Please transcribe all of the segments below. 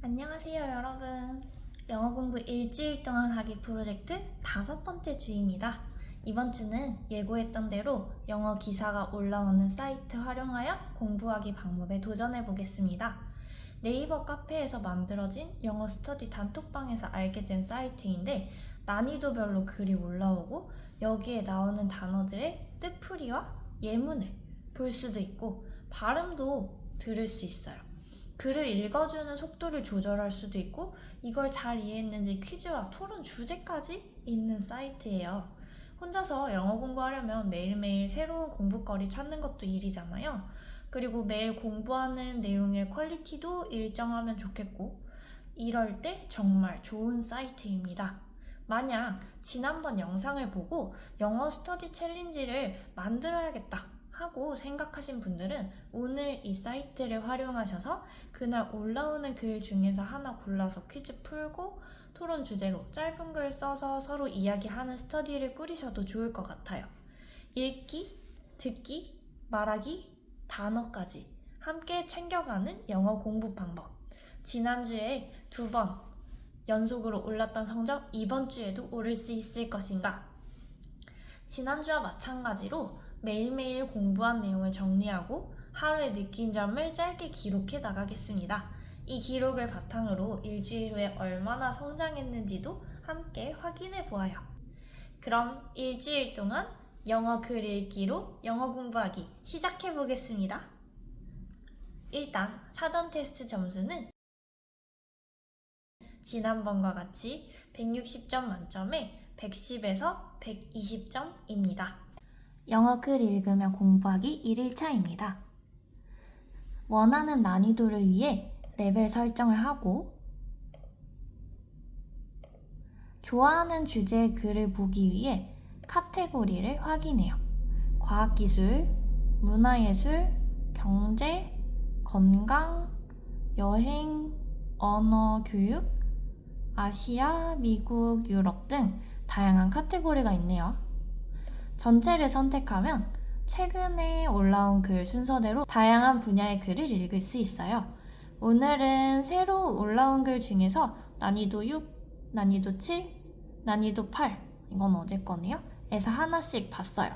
안녕하세요, 여러분. 영어 공부 일주일 동안 하기 프로젝트 5번째 주입니다. 이번 주는 예고했던 대로 영어 기사가 올라오는 사이트 활용하여 공부하기 방법에 도전해 보겠습니다. 네이버 카페에서 만들어진 영어 스터디 단톡방에서 알게 된 사이트인데 난이도별로 글이 올라오고 여기에 나오는 단어들의 뜻풀이와 예문을 볼 수도 있고 발음도 들을 수 있어요. 글을 읽어주는 속도를 조절할 수도 있고 이걸 잘 이해했는지 퀴즈와 토론 주제까지 있는 사이트예요. 혼자서 영어 공부하려면 매일매일 새로운 공부거리 찾는 것도 일이잖아요. 그리고 매일 공부하는 내용의 퀄리티도 일정하면 좋겠고 이럴 때 정말 좋은 사이트입니다. 만약 지난번 영상을 보고 영어 스터디 챌린지를 만들어야겠다 하고 생각하신 분들은 오늘 이 사이트를 활용하셔서 그날 올라오는 글 중에서 하나 골라서 퀴즈 풀고 토론 주제로 짧은 글 써서 서로 이야기하는 스터디를 꾸리셔도 좋을 것 같아요. 읽기, 듣기, 말하기, 단어까지 함께 챙겨가는 영어 공부 방법. 지난주에 2번 연속으로 올랐던 성적 이번 주에도 오를 수 있을 것인가? 지난주와 마찬가지로 매일매일 공부한 내용을 정리하고 하루에 느낀 점을 짧게 기록해 나가겠습니다. 이 기록을 바탕으로 일주일 후에 얼마나 성장했는지도 함께 확인해 보아요. 그럼 일주일 동안 영어 글 읽기로 영어 공부하기 시작해 보겠습니다. 일단 사전 테스트 점수는 지난번과 같이 160점 만점에 110에서 120점입니다. 영어 글 읽으며 공부하기 1일차입니다. 원하는 난이도를 위해 레벨 설정을 하고 좋아하는 주제의 글을 보기 위해 카테고리를 확인해요. 과학기술, 문화예술, 경제, 건강, 여행, 언어, 교육, 아시아, 미국, 유럽 등 다양한 카테고리가 있네요. 전체를 선택하면 최근에 올라온 글 순서대로 다양한 분야의 글을 읽을 수 있어요. 오늘은 새로 올라온 글 중에서 난이도 6, 난이도 7, 난이도 8, 이건 어제 거네요. 에서 하나씩 봤어요.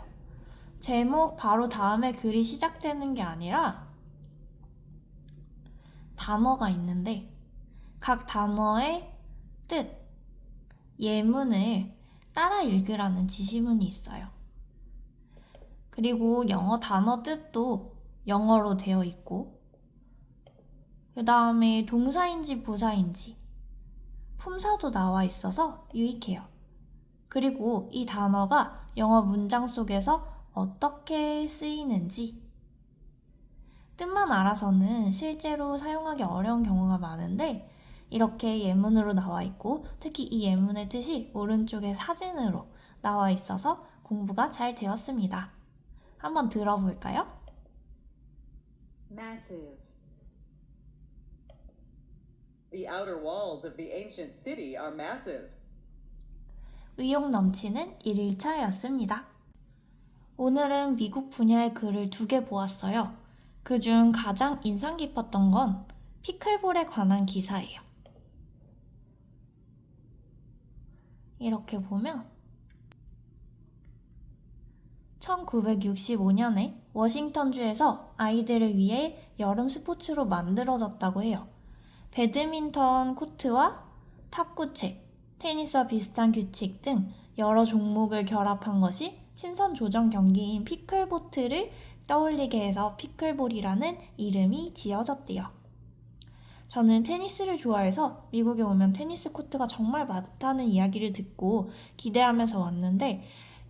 제목 바로 다음에 글이 시작되는 게 아니라 단어가 있는데 각 단어의 뜻, 예문을 따라 읽으라는 지시문이 있어요. 그리고 영어 단어 뜻도 영어로 되어 있고 그 다음에 동사인지 부사인지 품사도 나와 있어서 유익해요. 그리고 이 단어가 영어 문장 속에서 어떻게 쓰이는지 뜻만 알아서는 실제로 사용하기 어려운 경우가 많은데 이렇게 예문으로 나와 있고 특히 이 예문의 뜻이 오른쪽에 사진으로 나와 있어서 공부가 잘 되었습니다. 한번 들어볼까요? Massive. The outer walls of the ancient city are massive. 의욕 넘치는 1일차였습니다. 오늘은 미국 분야의 글을 2개 보았어요. 그중 가장 인상 깊었던 건 피클볼에 관한 기사예요. 이렇게 보면 1965년에 워싱턴주에서 아이들을 위해 여름 스포츠로 만들어졌다고 해요. 배드민턴 코트와 탁구채, 테니스와 비슷한 규칙 등 여러 종목을 결합한 것이 신선 조정 경기인 피클보트를 떠올리게 해서 피클볼이라는 이름이 지어졌대요. 저는 테니스를 좋아해서 미국에 오면 테니스 코트가 정말 많다는 이야기를 듣고 기대하면서 왔는데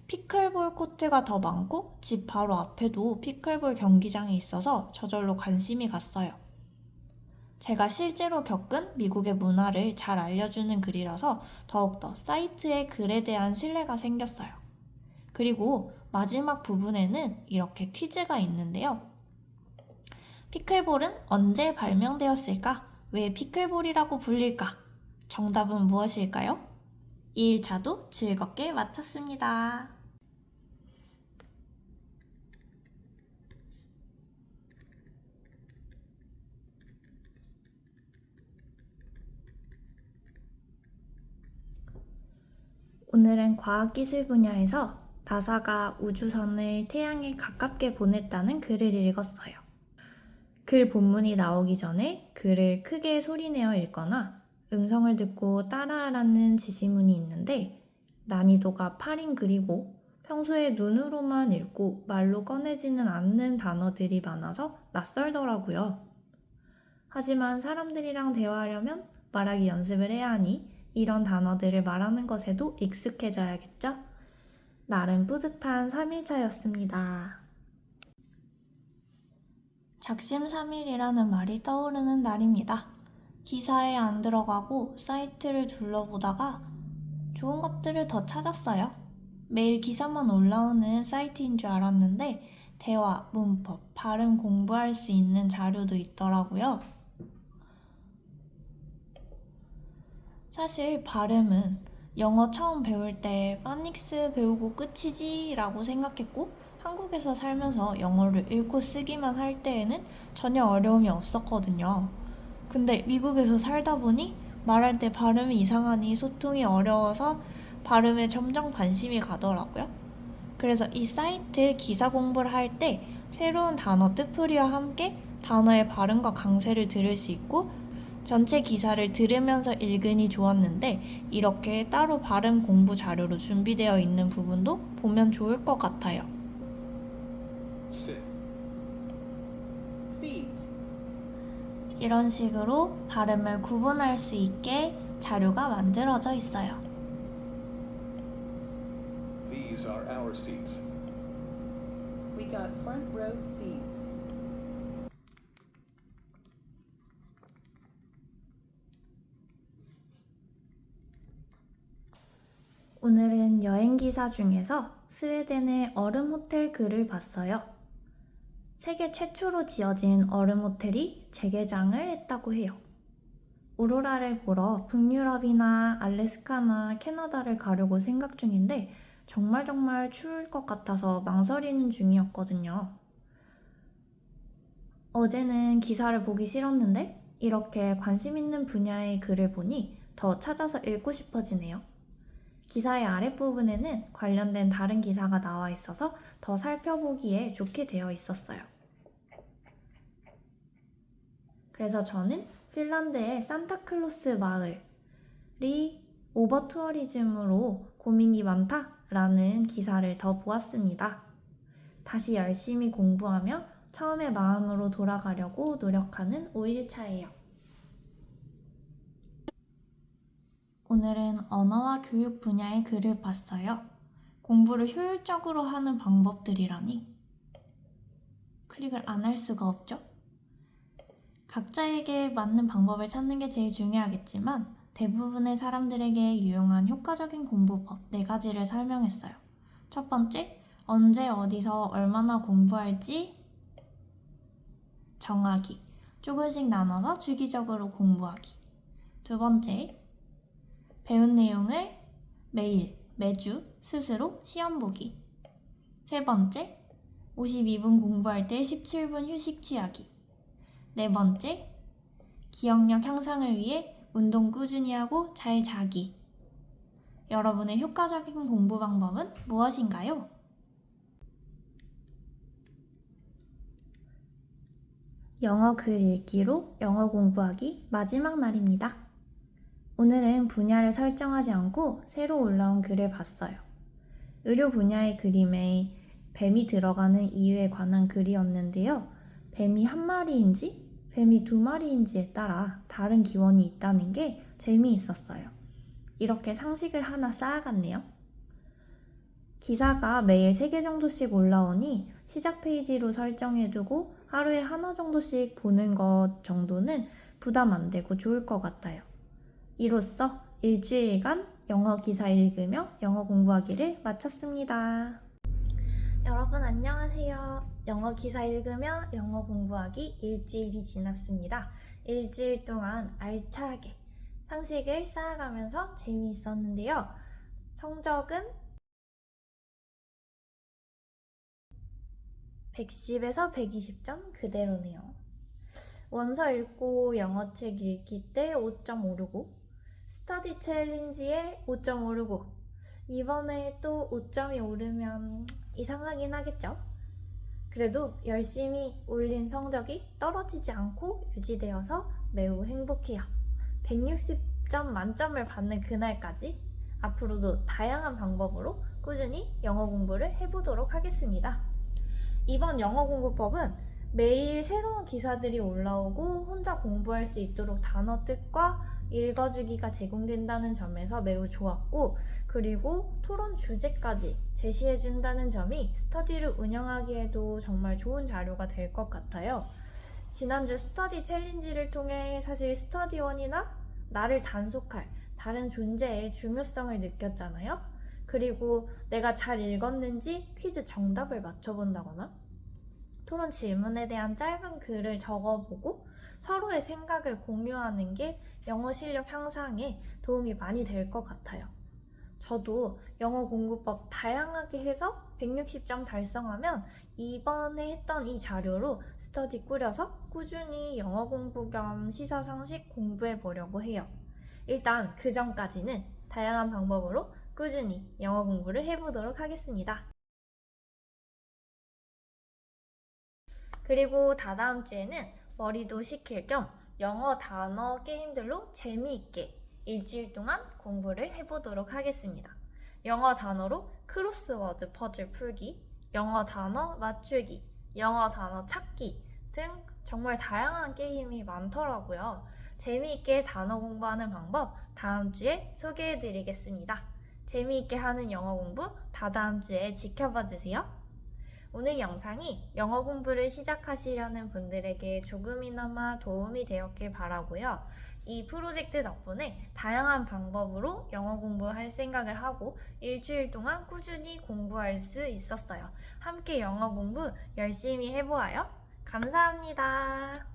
피클볼 코트가 더 많고 집 바로 앞에도 피클볼 경기장이 있어서 저절로 관심이 갔어요. 제가 실제로 겪은 미국의 문화를 잘 알려주는 글이라서 더욱더 사이트의 글에 대한 신뢰가 생겼어요. 그리고 마지막 부분에는 이렇게 퀴즈가 있는데요. 피클볼은 언제 발명되었을까? 왜 피클볼이라고 불릴까? 정답은 무엇일까요? 2일차도 즐겁게 마쳤습니다. 오늘은 과학기술 분야에서 나사가 우주선을 태양에 가깝게 보냈다는 글을 읽었어요. 글 본문이 나오기 전에 글을 크게 소리내어 읽거나 음성을 듣고 따라하라는 지시문이 있는데 난이도가 8인 글이고 평소에 눈으로만 읽고 말로 꺼내지는 않는 단어들이 많아서 낯설더라고요. 하지만 사람들이랑 대화하려면 말하기 연습을 해야 하니 이런 단어들을 말하는 것에도 익숙해져야겠죠? 나름 뿌듯한 3일차였습니다. 작심삼일이라는 말이 떠오르는 날입니다. 기사에 안 들어가고 사이트를 둘러보다가 좋은 것들을 더 찾았어요. 매일 기사만 올라오는 사이트인 줄 알았는데 대화, 문법, 발음 공부할 수 있는 자료도 있더라고요. 사실 발음은 영어 처음 배울 때 파닉스 배우고 끝이지 라고 생각했고 한국에서 살면서 영어를 읽고 쓰기만 할 때에는 전혀 어려움이 없었거든요. 근데 미국에서 살다 보니 말할 때 발음이 이상하니 소통이 어려워서 발음에 점점 관심이 가더라고요. 그래서 이 사이트 기사 공부를 할 때 새로운 단어 뜻풀이와 함께 단어의 발음과 강세를 들을 수 있고 전체 기사를 들으면서 읽으니 좋았는데 이렇게 따로 발음 공부 자료로 준비되어 있는 부분도 보면 좋을 것 같아요. Sit. Seat. 이런 식으로 발음을 구분할 수 있게 자료가 만들어져 있어요. These are our seats. We got front row seats. 오늘은 여행기사 중에서 스웨덴의 얼음 호텔 글을 봤어요. 세계 최초로 지어진 얼음 호텔이 재개장을 했다고 해요. 오로라를 보러 북유럽이나 알래스카나 캐나다를 가려고 생각 중인데 정말 추울 것 같아서 망설이는 중이었거든요. 어제는 기사를 보기 싫었는데 이렇게 관심 있는 분야의 글을 보니 더 찾아서 읽고 싶어지네요. 기사의 아랫부분에는 관련된 다른 기사가 나와 있어서 더 살펴보기에 좋게 되어 있었어요. 그래서 저는 핀란드의 산타클로스 마을이 오버투어리즘으로 고민이 많다라는 기사를 더 보았습니다. 다시 열심히 공부하며 처음의 마음으로 돌아가려고 노력하는 5일차예요. 오늘은 언어와 교육 분야의 글을 봤어요. 공부를 효율적으로 하는 방법들이라니 클릭을 안 할 수가 없죠? 각자에게 맞는 방법을 찾는 게 제일 중요하겠지만 대부분의 사람들에게 유용한 효과적인 공부법 4가지를 설명했어요. 첫 번째, 언제 어디서 얼마나 공부할지 정하기. 조금씩 나눠서 주기적으로 공부하기. 두 번째, 배운 내용을 매일, 매주 스스로 시험 보기. 세 번째, 52분 공부할 때 17분 휴식 취하기. 네 번째, 기억력 향상을 위해 운동 꾸준히 하고 잘 자기. 여러분의 효과적인 공부 방법은 무엇인가요? 영어 글 읽기로 영어 공부하기 마지막 날입니다. 오늘은 분야를 설정하지 않고 새로 올라온 글을 봤어요. 의료 분야의 그림에 뱀이 들어가는 이유에 관한 글이었는데요. 뱀이 한 마리인지 뱀이 2마리인지에 따라 다른 기원이 있다는 게 재미있었어요. 이렇게 상식을 하나 쌓아갔네요. 기사가 매일 3개 정도씩 올라오니 시작 페이지로 설정해두고 하루에 하나 정도씩 보는 것 정도는 부담 안 되고 좋을 것 같아요. 이로써 일주일간 영어 기사 읽으며 영어 공부하기를 마쳤습니다. 여러분 안녕하세요. 영어 기사 읽으며 영어 공부하기 일주일이 지났습니다. 일주일 동안 알차게 상식을 쌓아가면서 재미있었는데요. 성적은 110에서 120점 그대로네요. 원서 읽고 영어책 읽기 때 5.5르고 스터디 챌린지에 5.5르고 이번에 또 5점이 오르면 이상하긴 하겠죠? 그래도 열심히 올린 성적이 떨어지지 않고 유지되어서 매우 행복해요. 160점 만점을 받는 그날까지 앞으로도 다양한 방법으로 꾸준히 영어 공부를 해보도록 하겠습니다. 이번 영어 공부법은 매일 새로운 기사들이 올라오고 혼자 공부할 수 있도록 단어 뜻과 읽어주기가 제공된다는 점에서 매우 좋았고, 그리고 토론 주제까지 제시해준다는 점이 스터디를 운영하기에도 정말 좋은 자료가 될 것 같아요. 지난주 스터디 챌린지를 통해 사실 스터디원이나 나를 단속할 다른 존재의 중요성을 느꼈잖아요. 그리고 내가 잘 읽었는지 퀴즈 정답을 맞춰본다거나 토론 질문에 대한 짧은 글을 적어보고 서로의 생각을 공유하는 게 영어 실력 향상에 도움이 많이 될 것 같아요. 저도 영어 공부법 다양하게 해서 160점 달성하면 이번에 했던 이 자료로 스터디 꾸려서 꾸준히 영어 공부 겸 시사상식 공부해 보려고 해요. 일단 그 전까지는 다양한 방법으로 꾸준히 영어 공부를 해보도록 하겠습니다. 그리고 다다음 주에는 머리도 식힐 겸 영어 단어 게임들로 재미있게 일주일 동안 공부를 해보도록 하겠습니다. 영어 단어로 크로스워드 퍼즐 풀기, 영어 단어 맞추기, 영어 단어 찾기 등 정말 다양한 게임이 많더라고요. 재미있게 단어 공부하는 방법 다음 주에 소개해드리겠습니다. 재미있게 하는 영어 공부 다다음 주에 지켜봐 주세요. 오늘 영상이 영어 공부를 시작하시려는 분들에게 조금이나마 도움이 되었길 바라고요. 이 프로젝트 덕분에 다양한 방법으로 영어 공부할 생각을 하고 일주일 동안 꾸준히 공부할 수 있었어요. 함께 영어 공부 열심히 해보아요. 감사합니다.